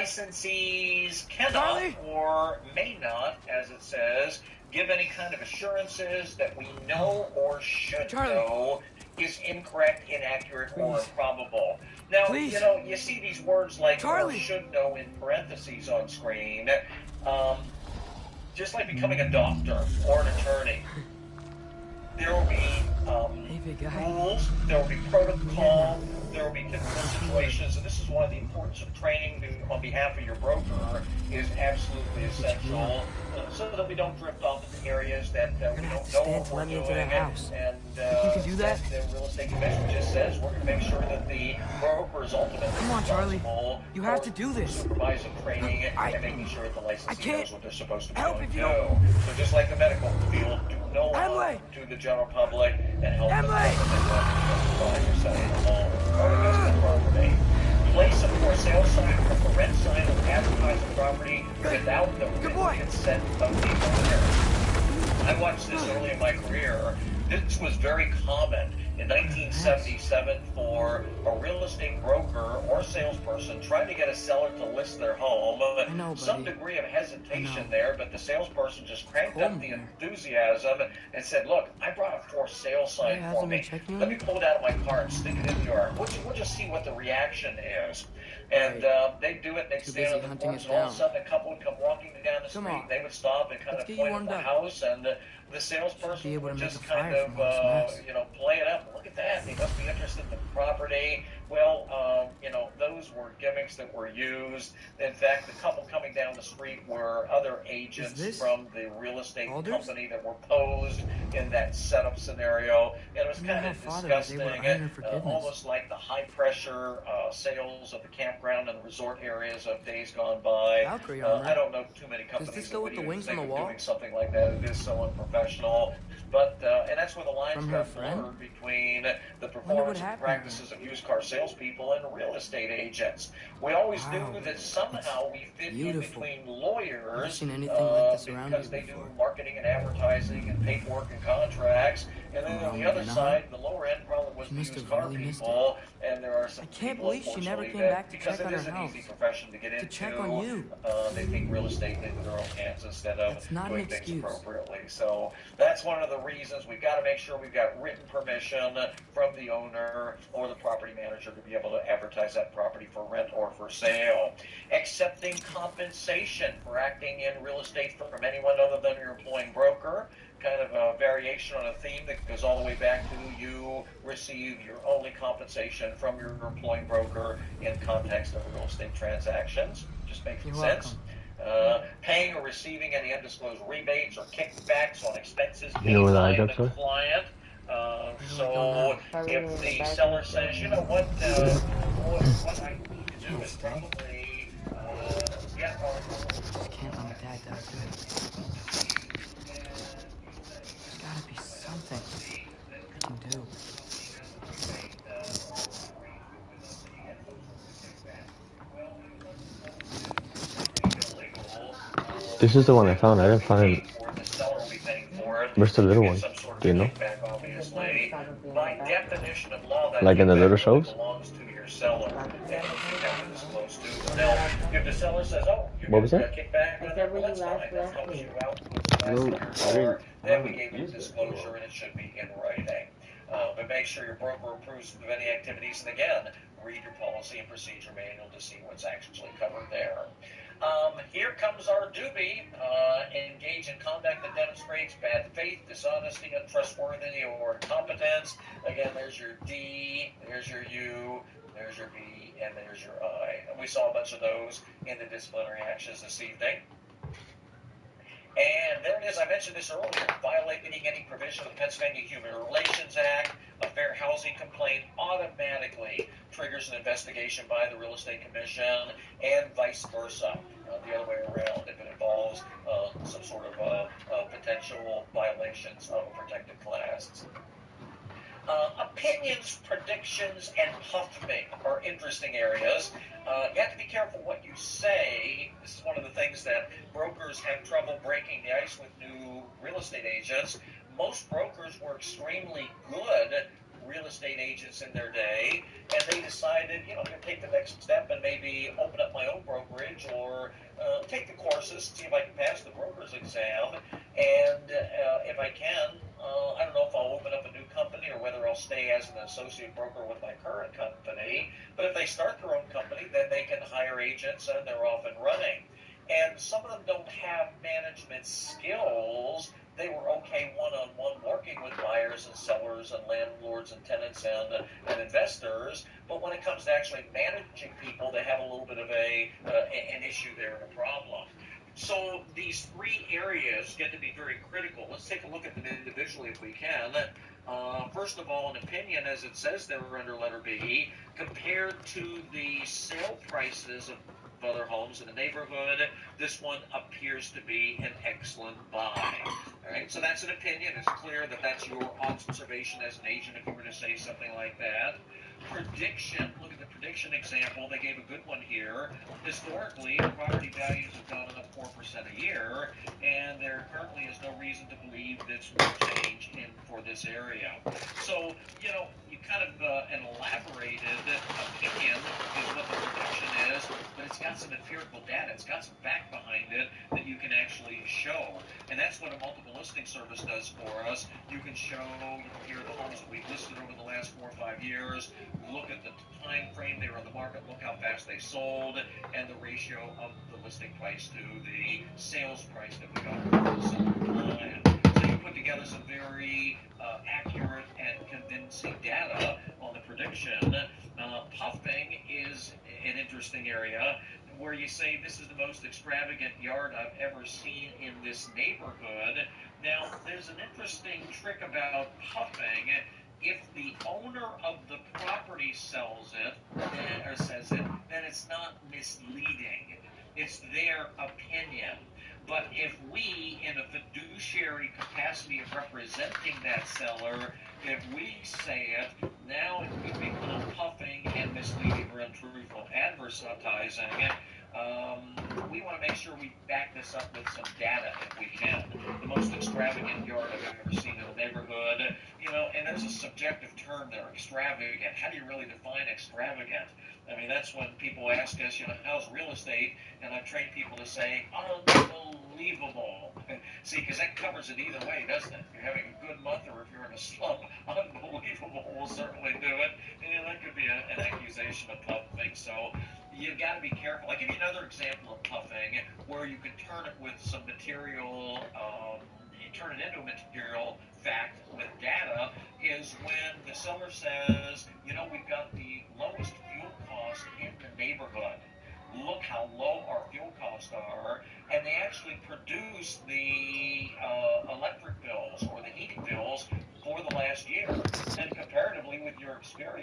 licensees cannot or may not, as it says, give any kind of assurances that we know or should know is incorrect, inaccurate, or improbable. Now, you see these words like or should know in parentheses on screen, just like becoming a doctor or an attorney. There will be rules, there will be protocol, there will be typical situations, and this is one of the importance of training on behalf of your broker is absolutely essential, so that we don't drift off into areas that we don't know what we're doing, and the real estate commission just says we're going to make sure that the broker is ultimately responsible for supervising training and making sure that the licensee knows what they're supposed to be doing too. So just like the medical field, do no harm to the general public and help them justify your selling a home or investment property. Place a for sale sign or for rent sign on advertising property without the written consent of the owner. I watched this early in my career. This was very common in 1977 for a real estate broker or salesperson trying to get a seller to list their home. Some degree of hesitation there, but the salesperson just cranked up the enthusiasm and said, look, I brought a for sale sign for me. Let me pull it out of my car and stick it in the yard. We'll just see what the reaction is. And they'd do it, and they'd stand on the porch, and all of a sudden a couple would come walking down the street, and they would stop and kind of point at the house, and the salesperson would just kind of, play it up. Look at that. They must be interested in the property. Well, those were gimmicks that were used. In fact, the couple coming down the street were other agents from the real estate company that were posed in that setup scenario. And it was kind of disgusting, almost like the high-pressure sales of the campground and the resort areas of days gone by. I don't know too many companies that would even think of doing something like that. It is so unprofessional. But, and that's where the lines got blurred between the performance and practices of used car salespeople and real estate agents. We always knew that somehow we fit in between lawyers because they do marketing and advertising and paperwork and contracts. And then on the other side, the lower end probably was the used car people. And there are some people, unfortunately, that because it is an easy profession to get into, they take real estate into their own hands instead of doing things appropriately. So that's one of the reasons we've got to make sure we've got written permission from the owner or the property manager to be able to advertise that property for rent or for sale. Accepting compensation for acting in real estate from anyone other than your employing broker. Kind of a variation on a theme that goes all the way back to you receive your only compensation from your employing broker in context of real estate transactions. Just makes sense. Paying or receiving any undisclosed rebates or kickbacks on expenses paid by the client. So if the seller says, you know what I need to do is probably get our... I can't let my dad die too. There's gotta be something I can do. This is the one I found. I didn't find... Where's the little one? Do you know? Like in the little shows? What was that? Then we gave you disclosure and it should be in writing. But make sure your broker approves of any activities, and again, read your policy and procedure manual to see what's actually covered there. Here comes our doobie. Engage in conduct that demonstrates bad faith, dishonesty, untrustworthy, or incompetence. Again, there's your D, there's your U, there's your B, and there's your I. And we saw a bunch of those in the disciplinary actions this evening. And there it is. I mentioned this earlier. Violating any provision of the Pennsylvania Human Relations Act, a fair housing complaint automatically triggers an investigation by the Real Estate Commission, and vice versa, the other way around, if it involves some sort of potential violations of a protected class. Opinions, predictions, and huffing are interesting areas. You have to be careful what you say. This is one of the things that brokers have trouble breaking the ice with new real estate agents. Most brokers were extremely good real estate agents in their day, and they decided, I'm going to take the next step and maybe open up my own brokerage courses, see if I can pass the broker's exam, and if I can, I don't know if I'll open up a new company or whether I'll stay as an associate broker with my current company. But if they start their own company, then they can hire agents and they're off and running. And some of them don't have management skills. They were okay one-on-one working with buyers and sellers and landlords and tenants and investors. But when it comes to actually managing people, they have a little bit of an issue there and a problem. So these three areas get to be very critical. Let's take a look at them individually if we can. First of all, an opinion, as it says there under letter B, compared to the sale prices of other homes in the neighborhood, this one appears to be an excellent buy. All right, so that's an opinion. It's clear that that's your observation as an agent if you were to say something like that. Prediction, look at the prediction example. They gave a good one here. Historically, property values have gone up 4% a year, and there currently is no reason to believe this will change for this area. So, you kind of an elaborated opinion is what the prediction is, but it's got some empirical data. It's got some fact behind it that you can actually show. And that's what a multiple listing service does for us. You can show, here are the homes that we've listed over the last 4 or 5 years. Look at the time frame they were on the market. Look how fast they sold, and the ratio of the listing price to the sales price that we got for the seller land. So you put together some very accurate and convincing data on the prediction. Puffing is an interesting area where you say this is the most extravagant yard I've ever seen in this neighborhood. Now, there's an interesting trick about puffing. If the owner of the property sells it or says it, then it's not misleading. It's their opinion. But if we, in a fiduciary capacity of representing that seller, if we say it, now it could become puffing and misleading or untruthful advertising. We want to make sure we back this up with some data if we can. The most extravagant yard I've ever seen in the neighborhood, and there's a subjective term there, extravagant. How do you really define extravagant? I mean, that's when people ask us, how's real estate? And I've trained people to say, unbelievable. See, because that covers it either way, doesn't it? If you're having a good month or if you're in a slump, unbelievable will certainly do it. And that could be an accusation of puffing. So you've got to be careful. I'll give you another example of puffing where you can turn it with some material, turn it into a material fact with data, is when the seller says, we've got the lowest fuel cost in the neighborhood. Look how low our fuel costs are, and they actually produce the electric bills or the heating bills for the last year. And comparatively with your experience,